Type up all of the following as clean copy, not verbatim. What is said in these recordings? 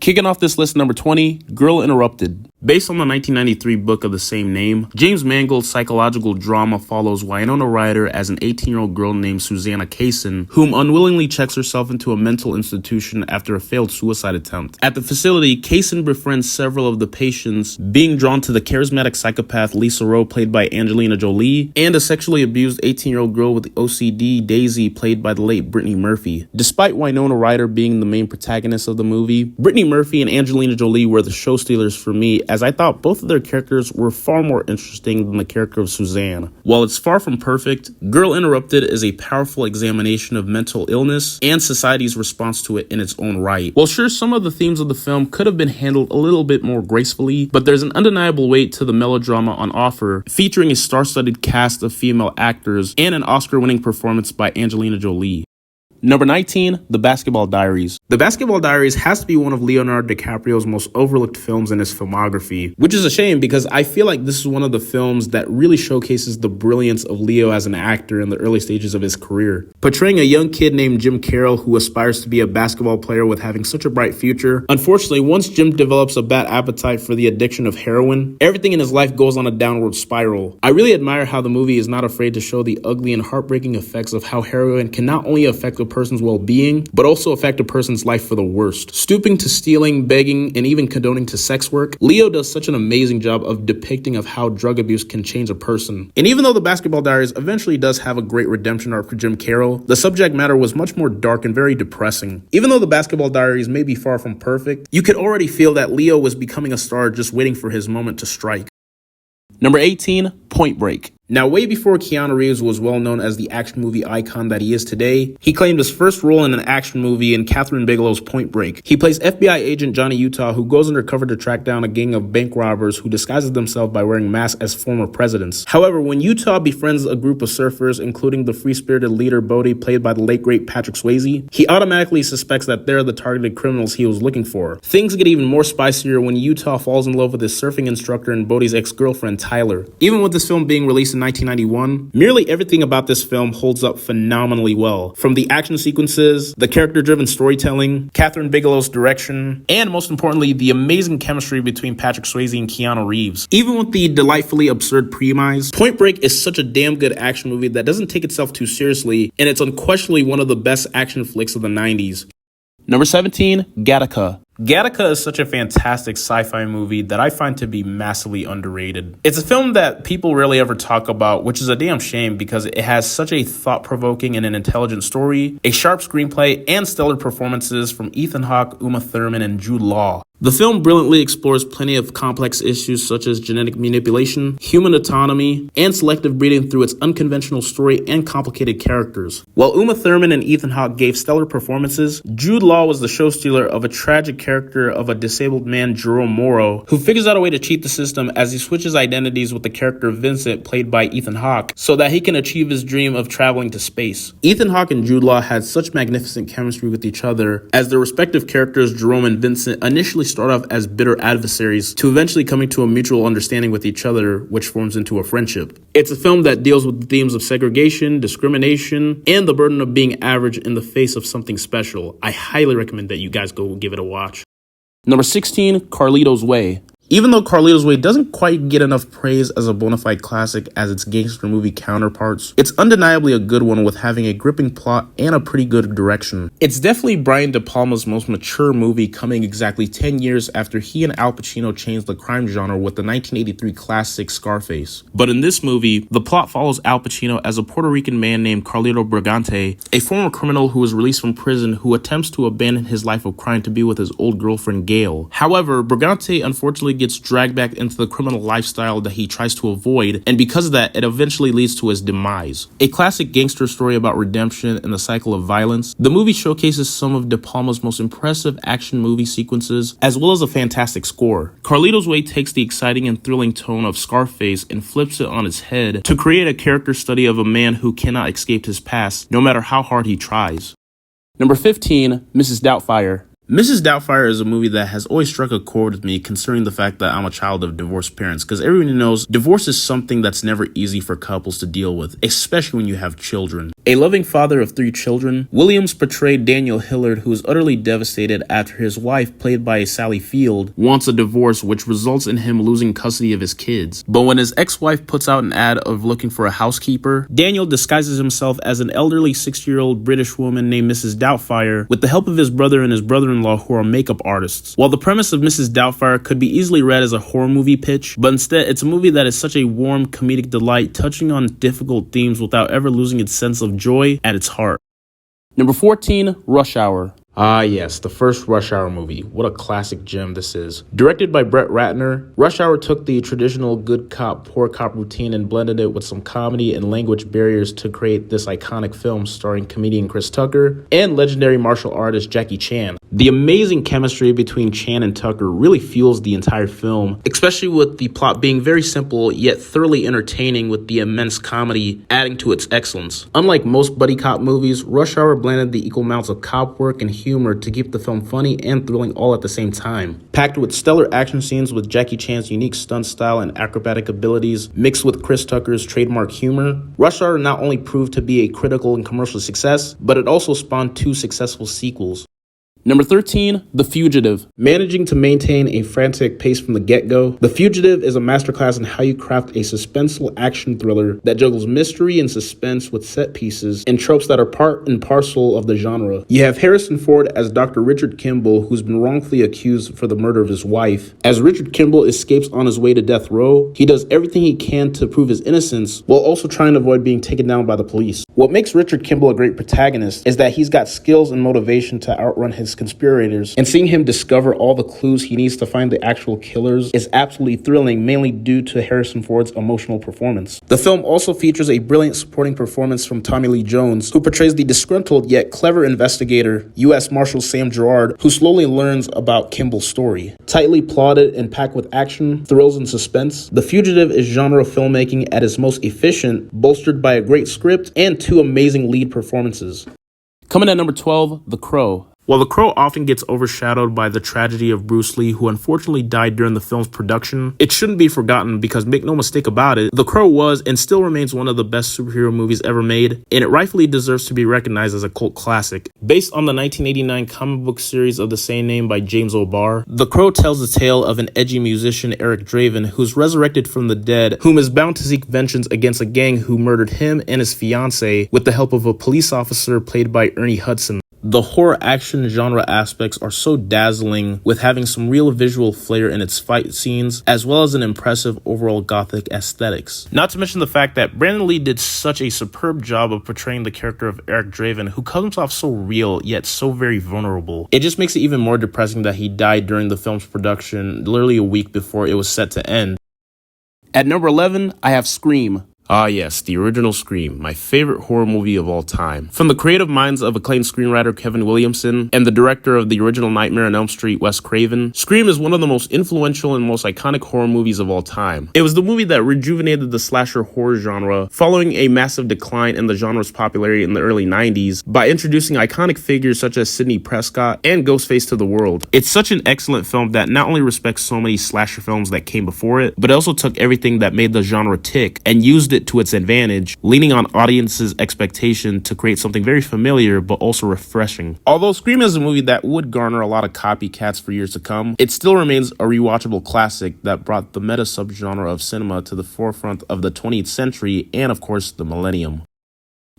Kicking off this list, number 20, Girl Interrupted. Based on the 1993 book of the same name, James Mangold's psychological drama follows Winona Ryder as an 18-year-old girl named Susanna Kaysen, whom unwillingly checks herself into a mental institution after a failed suicide attempt. At the facility, Kaysen befriends several of the patients, being drawn to the charismatic psychopath Lisa Rowe, played by Angelina Jolie, and a sexually abused 18-year-old girl with OCD, Daisy, played by the late Brittany Murphy. Despite Winona Ryder being the main protagonist of the movie, Brittany Murphy and Angelina Jolie were the show stealers for me, as I thought both of their characters were far more interesting than the character of Suzanne. While it's far from perfect, Girl Interrupted is a powerful examination of mental illness and society's response to it in its own right. While sure, some of the themes of the film could have been handled a little bit more gracefully, but there's an undeniable weight to the melodrama on offer, featuring a star-studded cast of female actors and an Oscar-winning performance by Angelina Jolie. Number 19, The Basketball Diaries. The Basketball Diaries has to be one of Leonardo DiCaprio's most overlooked films in his filmography, which is a shame because I feel like this is one of the films that really showcases the brilliance of Leo as an actor in the early stages of his career. Portraying a young kid named Jim Carroll who aspires to be a basketball player with having such a bright future. Unfortunately, once Jim develops a bad appetite for the addiction of heroin, everything in his life goes on a downward spiral. I really admire how the movie is not afraid to show the ugly and heartbreaking effects of how heroin can not only affect a person's well-being, but also affect a person's life for the worst. Stooping to stealing, begging, and even condoning to sex work, Leo does such an amazing job of depicting of how drug abuse can change a person. And even though The Basketball Diaries eventually does have a great redemption arc for Jim Carroll, the subject matter was much more dark and very depressing. Even though The Basketball Diaries may be far from perfect, you could already feel that Leo was becoming a star just waiting for his moment to strike. Number 18, Point Break. Now, way before Keanu Reeves was well known as the action movie icon that he is today, he claimed his first role in an action movie in Catherine Bigelow's Point Break. He plays FBI agent Johnny Utah, who goes undercover to track down a gang of bank robbers who disguises themselves by wearing masks as former presidents. However, when Utah befriends a group of surfers, including the free-spirited leader Bodie, played by the late great Patrick Swayze, he automatically suspects that they're the targeted criminals he was looking for. Things get even more spicier when Utah falls in love with his surfing instructor and Bodie's ex-girlfriend Tyler. Even with this film being released in 1991, nearly everything about this film holds up phenomenally well. From the action sequences, the character-driven storytelling, Catherine Bigelow's direction, and most importantly, the amazing chemistry between Patrick Swayze and Keanu Reeves. Even with the delightfully absurd premise, Point Break is such a damn good action movie that doesn't take itself too seriously, and it's unquestionably one of the best action flicks of the 90s. Number 17, Gattaca. Gattaca is such a fantastic sci-fi movie that I find to be massively underrated. It's a film that people rarely ever talk about, which is a damn shame because it has such a thought-provoking and an intelligent story, a sharp screenplay, and stellar performances from Ethan Hawke, Uma Thurman, and Jude Law. The film brilliantly explores plenty of complex issues such as genetic manipulation, human autonomy, and selective breeding through its unconventional story and complicated characters. While Uma Thurman and Ethan Hawke gave stellar performances, Jude Law was the show stealer of a tragic character of a disabled man, Jerome Morrow, who figures out a way to cheat the system as he switches identities with the character Vincent, played by Ethan Hawke, so that he can achieve his dream of traveling to space. Ethan Hawke and Jude Law had such magnificent chemistry with each other, as their respective characters, Jerome and Vincent, initially start off as bitter adversaries to eventually coming to a mutual understanding with each other, which forms into a friendship. It's a film that deals with the themes of segregation, discrimination, and the burden of being average in the face of something special. I highly recommend that you guys go give it a watch. Number 16, Carlito's Way. Even though Carlito's Way doesn't quite get enough praise as a bona fide classic as its gangster movie counterparts, it's undeniably a good one with having a gripping plot and a pretty good direction. It's definitely Brian De Palma's most mature movie, coming exactly 10 years after he and Al Pacino changed the crime genre with the 1983 classic Scarface. But in this movie, the plot follows Al Pacino as a Puerto Rican man named Carlito Brigante, a former criminal who was released from prison who attempts to abandon his life of crime to be with his old girlfriend Gail. However, Brigante unfortunately gets dragged back into the criminal lifestyle that he tries to avoid, and because of that, it eventually leads to his demise. A classic gangster story about redemption and the cycle of violence, the movie showcases some of De Palma's most impressive action movie sequences, as well as a fantastic score. Carlito's Way takes the exciting and thrilling tone of Scarface and flips it on its head to create a character study of a man who cannot escape his past, no matter how hard he tries. Number 15, Mrs. Doubtfire. Mrs. Doubtfire is a movie that has always struck a chord with me, considering the fact that I'm a child of divorced parents, because everyone knows divorce is something that's never easy for couples to deal with, especially when you have children. A loving father of 3 children, Williams portrayed Daniel Hillard, who is utterly devastated after his wife, played by Sally Field, wants a divorce, which results in him losing custody of his kids. But when his ex-wife puts out an ad of looking for a housekeeper, Daniel disguises himself as an elderly 60-year-old British woman named Mrs. Doubtfire, with the help of his brother and his brother-in-law, who are makeup artists. While the premise of Mrs. Doubtfire could be easily read as a horror movie pitch, but instead it's a movie that is such a warm comedic delight, touching on difficult themes without ever losing its sense of joy at its heart. Number 14, Rush Hour. Ah yes, the first Rush Hour movie. What a classic gem this is. Directed by Brett Ratner, Rush Hour took the traditional good cop, poor cop routine and blended it with some comedy and language barriers to create this iconic film starring comedian Chris Tucker and legendary martial artist Jackie Chan. The amazing chemistry between Chan and Tucker really fuels the entire film, especially with the plot being very simple yet thoroughly entertaining, with the immense comedy adding to its excellence. Unlike most buddy cop movies, Rush Hour blended the equal amounts of cop work and humor to keep the film funny and thrilling all at the same time. Packed with stellar action scenes with Jackie Chan's unique stunt style and acrobatic abilities, mixed with Chris Tucker's trademark humor, Rush Hour not only proved to be a critical and commercial success, but it also spawned 2 successful sequels. Number 13, The Fugitive. Managing to maintain a frantic pace from the get-go, The Fugitive is a masterclass in how you craft a suspenseful action thriller that juggles mystery and suspense with set pieces and tropes that are part and parcel of the genre. You have Harrison Ford as Dr. Richard Kimball, who's been wrongfully accused for the murder of his wife. As Richard Kimball escapes on his way to death row, he does everything he can to prove his innocence while also trying to avoid being taken down by the police. What makes Richard Kimball a great protagonist is that he's got skills and motivation to outrun his conspirators, and seeing him discover all the clues he needs to find the actual killers is absolutely thrilling, mainly due to Harrison Ford's emotional performance. The film also features a brilliant supporting performance from Tommy Lee Jones, who portrays the disgruntled yet clever investigator, U.S. Marshal Sam Gerard, who slowly learns about Kimball's story. Tightly plotted and packed with action, thrills, and suspense, The Fugitive is genre filmmaking at its most efficient, bolstered by a great script and 2 amazing lead performances. Coming at number 12, The Crow. While The Crow often gets overshadowed by the tragedy of Bruce Lee, who unfortunately died during the film's production, it shouldn't be forgotten because, make no mistake about it, The Crow was and still remains one of the best superhero movies ever made, and it rightfully deserves to be recognized as a cult classic. Based on the 1989 comic book series of the same name by James O'Barr, The Crow tells the tale of an edgy musician, Eric Draven, who's resurrected from the dead, whom is bound to seek vengeance against a gang who murdered him and his fiancée with the help of a police officer played by Ernie Hudson. The horror action genre aspects are so dazzling, with having some real visual flair in its fight scenes, as well as an impressive overall gothic aesthetics. Not to mention the fact that Brandon Lee did such a superb job of portraying the character of Eric Draven, who comes off so real, yet so very vulnerable. It just makes it even more depressing that he died during the film's production, literally a week before it was set to end. At number 11, I have Scream. Ah yes, the original Scream, my favorite horror movie of all time. From the creative minds of acclaimed screenwriter Kevin Williamson and the director of the original Nightmare on Elm Street, Wes Craven, Scream is one of the most influential and most iconic horror movies of all time. It was the movie that rejuvenated the slasher horror genre, following a massive decline in the genre's popularity in the early 90s by introducing iconic figures such as Sidney Prescott and Ghostface to the world. It's such an excellent film that not only respects so many slasher films that came before it, but also took everything that made the genre tick and used it to its advantage, leaning on audiences' expectation to create something very familiar but also refreshing. Although Scream is a movie that would garner a lot of copycats for years to come, it still remains a rewatchable classic that brought the meta subgenre of cinema to the forefront of the 20th century and, of course, the millennium.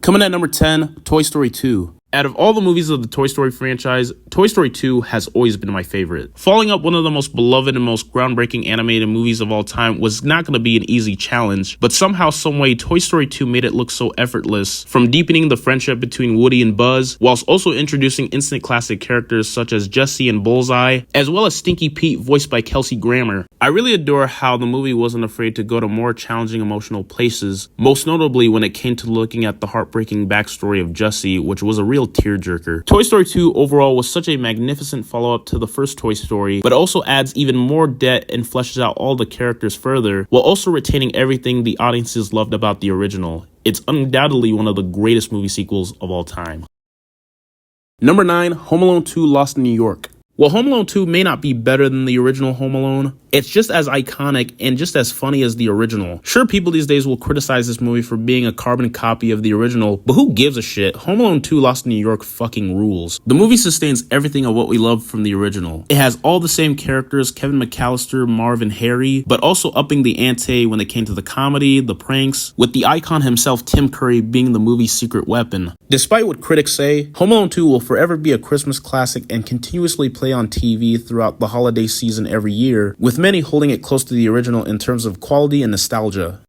Coming at number 10, Toy Story 2. Out of all the movies of the Toy Story franchise, Toy Story 2 has always been my favorite. Following up one of the most beloved and most groundbreaking animated movies of all time was not going to be an easy challenge, but somehow, someway, Toy Story 2 made it look so effortless, from deepening the friendship between Woody and Buzz, whilst also introducing instant classic characters such as Jessie and Bullseye, as well as Stinky Pete voiced by Kelsey Grammer. I really adore how the movie wasn't afraid to go to more challenging emotional places, most notably when it came to looking at the heartbreaking backstory of Jessie, which was a real tearjerker. Toy Story 2 overall was such a magnificent follow-up to the first Toy Story, but also adds even more depth and fleshes out all the characters further, while also retaining everything the audiences loved about the original. It's undoubtedly one of the greatest movie sequels of all time. Number 9, Home Alone 2 Lost in New York. While Home Alone 2 may not be better than the original Home Alone, it's just as iconic and just as funny as the original. Sure, people these days will criticize this movie for being a carbon copy of the original, but who gives a shit? Home Alone 2 Lost in New York fucking rules. The movie sustains everything of what we love from the original. It has all the same characters, Kevin McAllister, Marv, and Harry, but also upping the ante when it came to the comedy, the pranks, with the icon himself, Tim Curry, being the movie's secret weapon. Despite what critics say, Home Alone 2 will forever be a Christmas classic and continuously play on TV throughout the holiday season every year, with many holding it close to the original in terms of quality and nostalgia.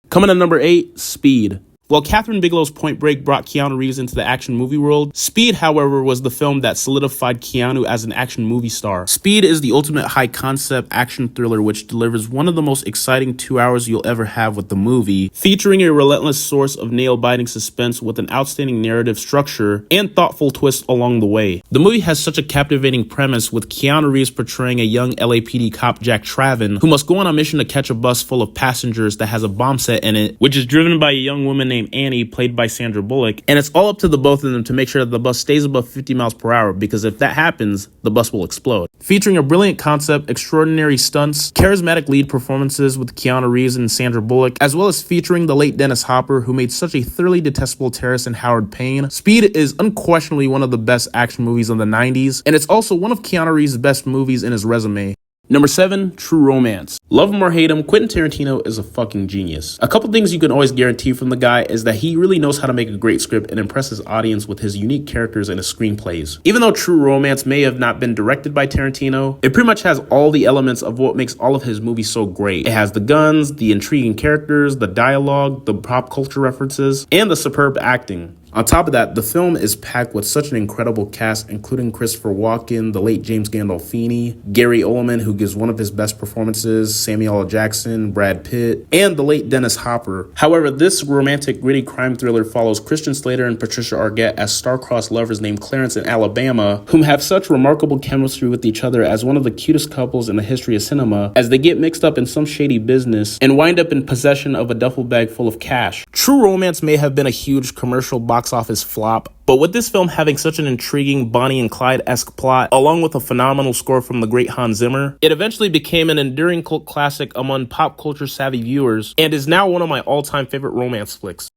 Coming at number 8, Speed. While Catherine Bigelow's Point Break brought Keanu Reeves into the action movie world, Speed, however, was the film that solidified Keanu as an action movie star. Speed is the ultimate high-concept action thriller which delivers one of the most exciting 2 hours you'll ever have with the movie, featuring a relentless source of nail-biting suspense with an outstanding narrative structure and thoughtful twists along the way. The movie has such a captivating premise, with Keanu Reeves portraying a young LAPD cop, Jack Traven, who must go on a mission to catch a bus full of passengers that has a bomb set in it, which is driven by a young woman named Annie, played by Sandra Bullock, and it's all up to the both of them to make sure that the bus stays above 50 miles per hour, because if that happens, the bus will explode. Featuring a brilliant concept, extraordinary stunts, charismatic lead performances with Keanu Reeves and Sandra Bullock, as well as featuring the late Dennis Hopper, who made such a thoroughly detestable terrorist in Howard Payne, Speed is unquestionably one of the best action movies of the 90s, and it's also one of Keanu Reeves' best movies in his resume. Number 7, True Romance. Love him or hate him, Quentin Tarantino is a fucking genius. A couple things you can always guarantee from the guy is that he really knows how to make a great script and impress his audience with his unique characters and his screenplays. Even though True Romance may have not been directed by Tarantino, it pretty much has all the elements of what makes all of his movies so great. It has the guns, the intriguing characters, the dialogue, the pop culture references, and the superb acting. On top of that, the film is packed with such an incredible cast, including Christopher Walken, the late James Gandolfini, Gary Oldman, who gives one of his best performances, Samuel L. Jackson, Brad Pitt, and the late Dennis Hopper. However, this romantic, gritty crime thriller follows Christian Slater and Patricia Arquette as star-crossed lovers named Clarence and Alabama, whom have such remarkable chemistry with each other as one of the cutest couples in the history of cinema, as they get mixed up in some shady business and wind up in possession of a duffel bag full of cash. True Romance may have been a huge commercial box office flop, but with this film having such an intriguing Bonnie and Clyde-esque plot, along with a phenomenal score from the great Hans Zimmer, it eventually became an enduring cult classic among pop culture savvy viewers, and is now one of my all-time favorite romance flicks.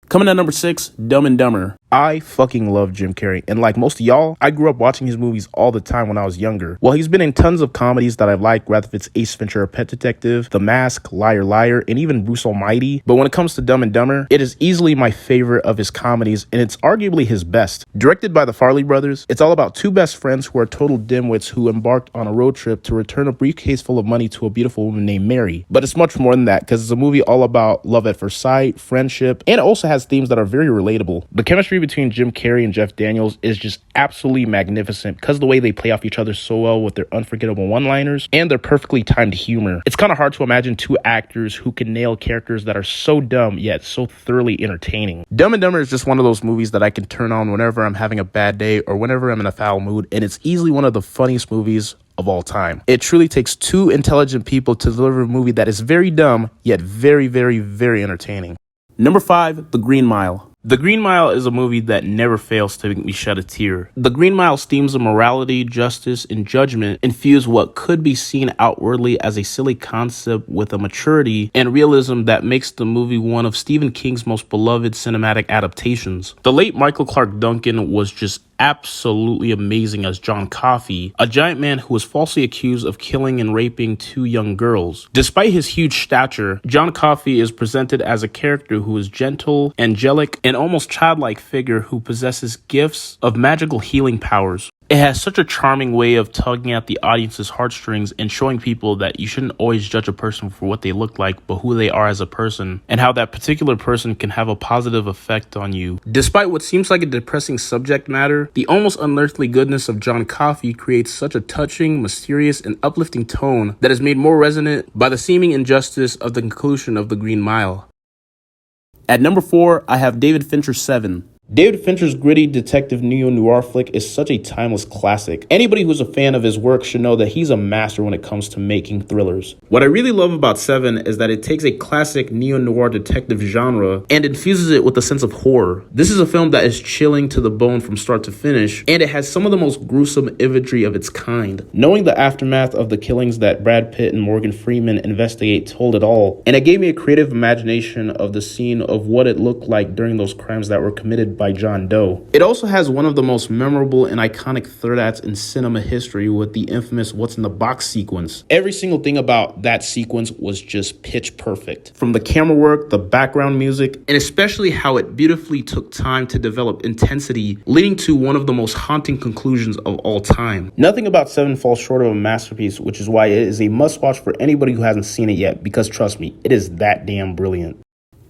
Coming at number 6, Dumb and Dumber. I fucking love Jim Carrey, and like most of y'all, I grew up watching his movies all the time when I was younger. While he's been in tons of comedies that I've liked, whether it's Ace Ventura: Pet Detective, The Mask, Liar Liar, and even Bruce Almighty, but when it comes to Dumb and Dumber, it is easily my favorite of his comedies, and it's arguably his best. Directed by the Farrelly brothers, it's all about two best friends who are total dimwits who embarked on a road trip to return a briefcase full of money to a beautiful woman named Mary. But it's much more than that, because it's a movie all about love at first sight, friendship, and it also has themes that are very relatable. The chemistry between Jim Carrey and Jeff Daniels is just absolutely magnificent because of the way they play off each other so well with their unforgettable one-liners and their perfectly timed humor. It's kind of hard to imagine two actors who can nail characters that are so dumb yet so thoroughly entertaining. Dumb and Dumber is just one of those movies that I can turn on whenever I'm having a bad day or whenever I'm in a foul mood, and it's easily one of the funniest movies of all time. It truly takes two intelligent people to deliver a movie that is very dumb yet very, very, very entertaining. Number 5, The Green Mile. The Green Mile is a movie that never fails to make me shed a tear. The Green Mile's themes of morality, justice, and judgment infuse what could be seen outwardly as a silly concept with a maturity and realism that makes the movie one of Stephen King's most beloved cinematic adaptations. The late Michael Clark Duncan was just absolutely amazing as John Coffey, a giant man who was falsely accused of killing and raping two young girls. Despite his huge stature, John Coffey is presented as a character who is gentle, angelic, and almost childlike figure who possesses gifts of magical healing powers. It has such a charming way of tugging at the audience's heartstrings and showing people that you shouldn't always judge a person for what they look like, but who they are as a person, and how that particular person can have a positive effect on you. Despite what seems like a depressing subject matter, the almost unearthly goodness of John Coffey creates such a touching, mysterious, and uplifting tone that is made more resonant by the seeming injustice of the conclusion of The Green Mile. At number 4, I have David Fincher's Seven. David Fincher's gritty detective neo-noir flick is such a timeless classic. Anybody who's a fan of his work should know that he's a master when it comes to making thrillers. What I really love about Seven is that it takes a classic neo-noir detective genre and infuses it with a sense of horror. This is a film that is chilling to the bone from start to finish, and it has some of the most gruesome imagery of its kind. Knowing the aftermath of the killings that Brad Pitt and Morgan Freeman investigate told it all, and it gave me a creative imagination of the scene of what it looked like during those crimes that were committed by John Doe. It also has one of the most memorable and iconic third acts in cinema history with the infamous What's in the Box sequence. Every single thing about that sequence was just pitch perfect. From the camera work, the background music, and especially how it beautifully took time to develop intensity, leading to one of the most haunting conclusions of all time. Nothing about Seven falls short of a masterpiece, which is why it is a must-watch for anybody who hasn't seen it yet, because trust me, it is that damn brilliant.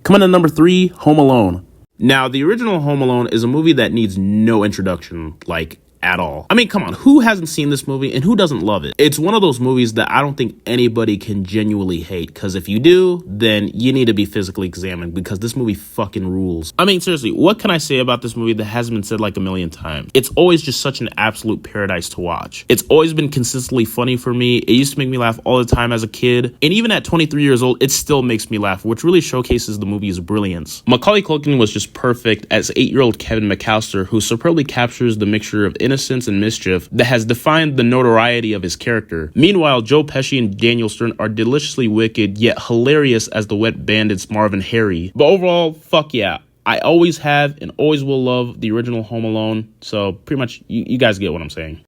Coming in number 3, Home Alone. Now, the original Home Alone is a movie that needs no introduction, like, at all. I mean, come on, who hasn't seen this movie and who doesn't love it? It's one of those movies that I don't think anybody can genuinely hate, because if you do, then you need to be physically examined, because this movie fucking rules. I mean, seriously, what can I say about this movie that hasn't been said like a million times? It's always just such an absolute paradise to watch. It's always been consistently funny for me. It used to make me laugh all the time as a kid, and even at 23 years old, it still makes me laugh, which really showcases the movie's brilliance. Macaulay Culkin was just perfect as 8-year-old Kevin McAllister, who superbly captures the mixture of innocence and mischief that has defined the notoriety of his character. Meanwhile, Joe Pesci and Daniel Stern are deliciously wicked yet hilarious as the wet bandits Marv and Harry. But overall, fuck yeah. I always have and always will love the original Home Alone, so pretty much you guys get what I'm saying.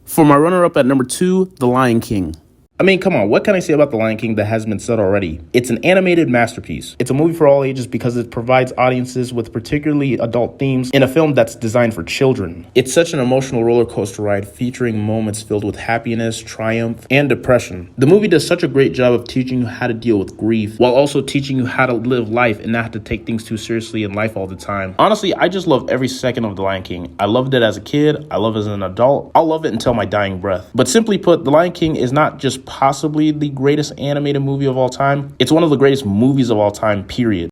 For my runner-up at number 2, The Lion King. I mean, come on, what can I say about The Lion King that hasn't been said already? It's an animated masterpiece. It's a movie for all ages because it provides audiences with particularly adult themes in a film that's designed for children. It's such an emotional roller coaster ride featuring moments filled with happiness, triumph, and depression. The movie does such a great job of teaching you how to deal with grief while also teaching you how to live life and not have to take things too seriously in life all the time. Honestly, I just love every second of The Lion King. I loved it as a kid. I love it as an adult. I'll love it until my dying breath. But simply put, The Lion King is not just possibly the greatest animated movie of all time. It's one of the greatest movies of all time, period.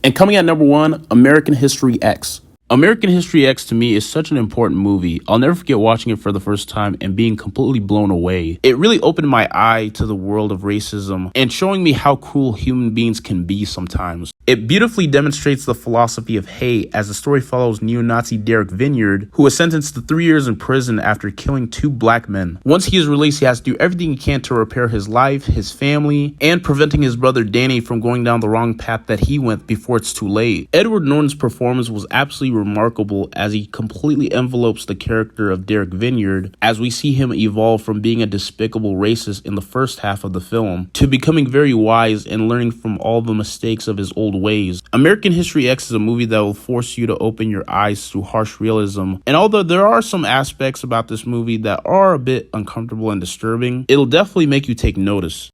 And coming at number 1, American History X. American History X to me is such an important movie. I'll never forget watching it for the first time and being completely blown away. It really opened my eye to the world of racism and showing me how cruel human beings can be sometimes. It beautifully demonstrates the philosophy of hate as the story follows neo-Nazi Derek Vineyard, who was sentenced to 3 years in prison after killing 2 black men. Once he is released, he has to do everything he can to repair his life, his family, and preventing his brother Danny from going down the wrong path that he went before it's too late. Edward Norton's performance was absolutely remarkable as he completely envelopes the character of Derek Vineyard as we see him evolve from being a despicable racist in the first half of the film to becoming very wise and learning from all the mistakes of his old ways. American History X is a movie that will force you to open your eyes to harsh realism, and although there are some aspects about this movie that are a bit uncomfortable and disturbing, it'll definitely make you take notice.